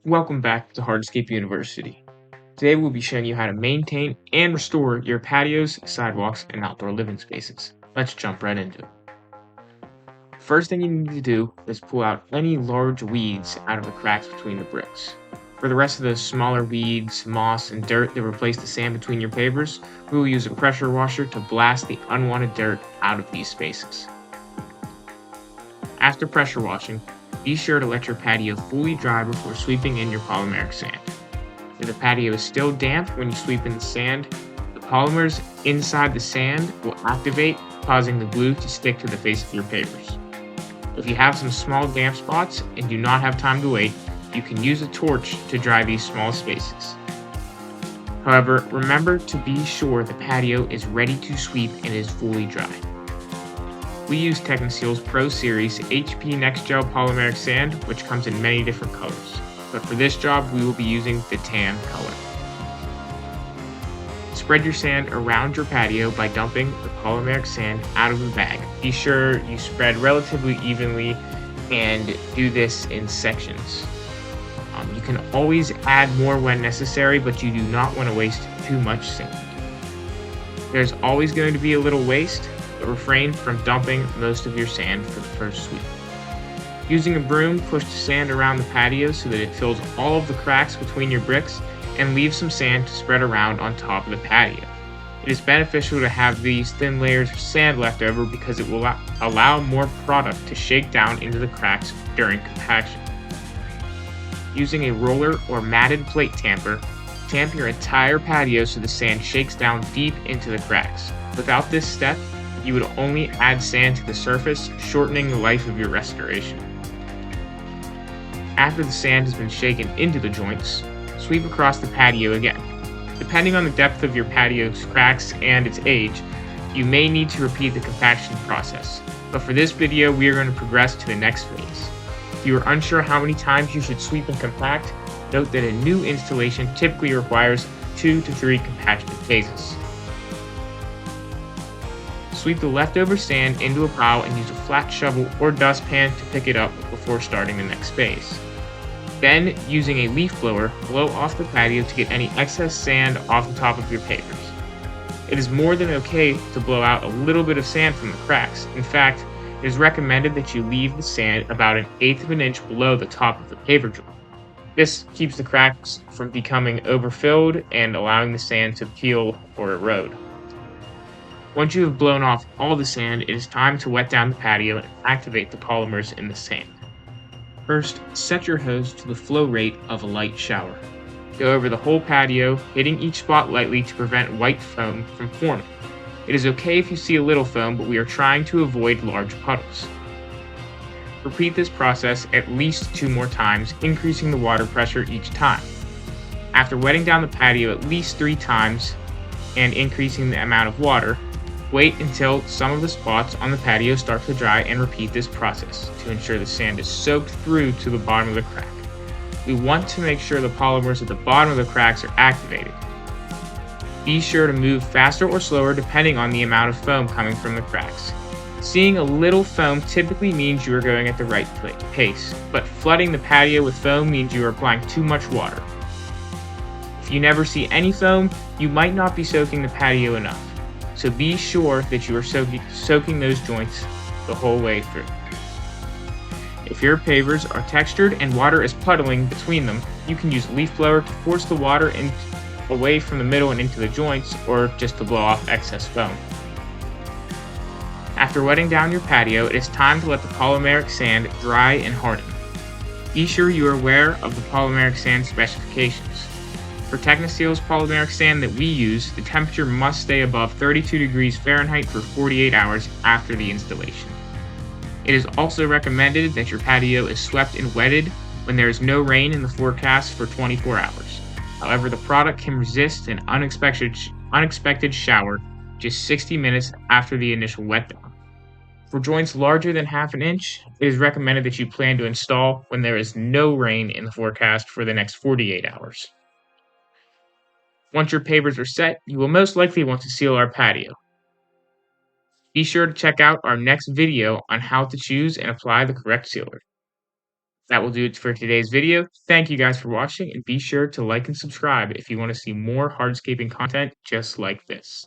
Welcome back to Hardscape University. Today we'll be showing you how to maintain and restore your patios, sidewalks, and outdoor living spaces. Let's jump right into it. First thing you need to do is pull out any large weeds out of the cracks between the bricks. For the rest of the smaller weeds, moss, and dirt that replace the sand between your pavers, we will use a pressure washer to blast the unwanted dirt out of these spaces. After pressure washing, be sure to let your patio fully dry before sweeping in your polymeric sand. If the patio is still damp when you sweep in the sand, the polymers inside the sand will activate, causing the glue to stick to the face of your pavers. If you have some small damp spots and do not have time to wait, you can use a torch to dry these small spaces. However, remember to be sure the patio is ready to sweep and is fully dry. We use Technoseal's Pro Series HP Next Gel Polymeric Sand, which comes in many different colors. But for this job, we will be using the tan color. Spread your sand around your patio by dumping the polymeric sand out of the bag. Be sure you spread relatively evenly and do this in sections. You can always add more when necessary, but you do not want to waste too much sand. There's always going to be a little waste, but refrain from dumping most of your sand for the first sweep. Using a broom, push the sand around the patio so that it fills all of the cracks between your bricks and leave some sand to spread around on top of the patio. It is beneficial to have these thin layers of sand left over because it will allow more product to shake down into the cracks during compaction. Using a roller or matted plate tamper, tamp your entire patio so the sand shakes down deep into the cracks. Without this step, you would only add sand to the surface, shortening the life of your restoration. After the sand has been shaken into the joints, sweep across the patio again. Depending on the depth of your patio's cracks and its age, you may need to repeat the compaction process. But for this video, we are going to progress to the next phase. If you are unsure how many times you should sweep and compact, note that a new installation typically requires 2 to 3 compaction phases. Sweep the leftover sand into a pile and use a flat shovel or dustpan to pick it up before starting the next phase. Then, using a leaf blower, blow off the patio to get any excess sand off the top of your pavers. It is more than okay to blow out a little bit of sand from the cracks. In fact, it is recommended that you leave the sand about 1/8 of an inch below the top of the paver joint. This keeps the cracks from becoming overfilled and allowing the sand to peel or erode. Once you have blown off all the sand, it is time to wet down the patio and activate the polymers in the sand. First, set your hose to the flow rate of a light shower. Go over the whole patio, hitting each spot lightly to prevent white foam from forming. It is okay if you see a little foam, but we are trying to avoid large puddles. Repeat this process at least 2 more times, increasing the water pressure each time. After wetting down the patio at least 3 times and increasing the amount of water, wait until some of the spots on the patio start to dry and repeat this process to ensure the sand is soaked through to the bottom of the crack. We want to make sure the polymers at the bottom of the cracks are activated. Be sure to move faster or slower depending on the amount of foam coming from the cracks. Seeing a little foam typically means you are going at the right pace, but flooding the patio with foam means you are applying too much water. If you never see any foam, you might not be soaking the patio enough. So be sure that you are soaking those joints the whole way through. If your pavers are textured and water is puddling between them, you can use a leaf blower to force the water away from the middle and into the joints, or just to blow off excess foam. After wetting down your patio, it is time to let the polymeric sand dry and harden. Be sure you are aware of the polymeric sand specifications. For Technoseal's polymeric sand that we use, the temperature must stay above 32 degrees Fahrenheit for 48 hours after the installation. It is also recommended that your patio is swept and wetted when there is no rain in the forecast for 24 hours. However, the product can resist an unexpected shower just 60 minutes after the initial wet down. For joints larger than 1/2 inch, it is recommended that you plan to install when there is no rain in the forecast for the next 48 hours. Once your pavers are set, you will most likely want to seal our patio. Be sure to check out our next video on how to choose and apply the correct sealer. That will do it for today's video. Thank you guys for watching, and be sure to like and subscribe if you want to see more hardscaping content just like this.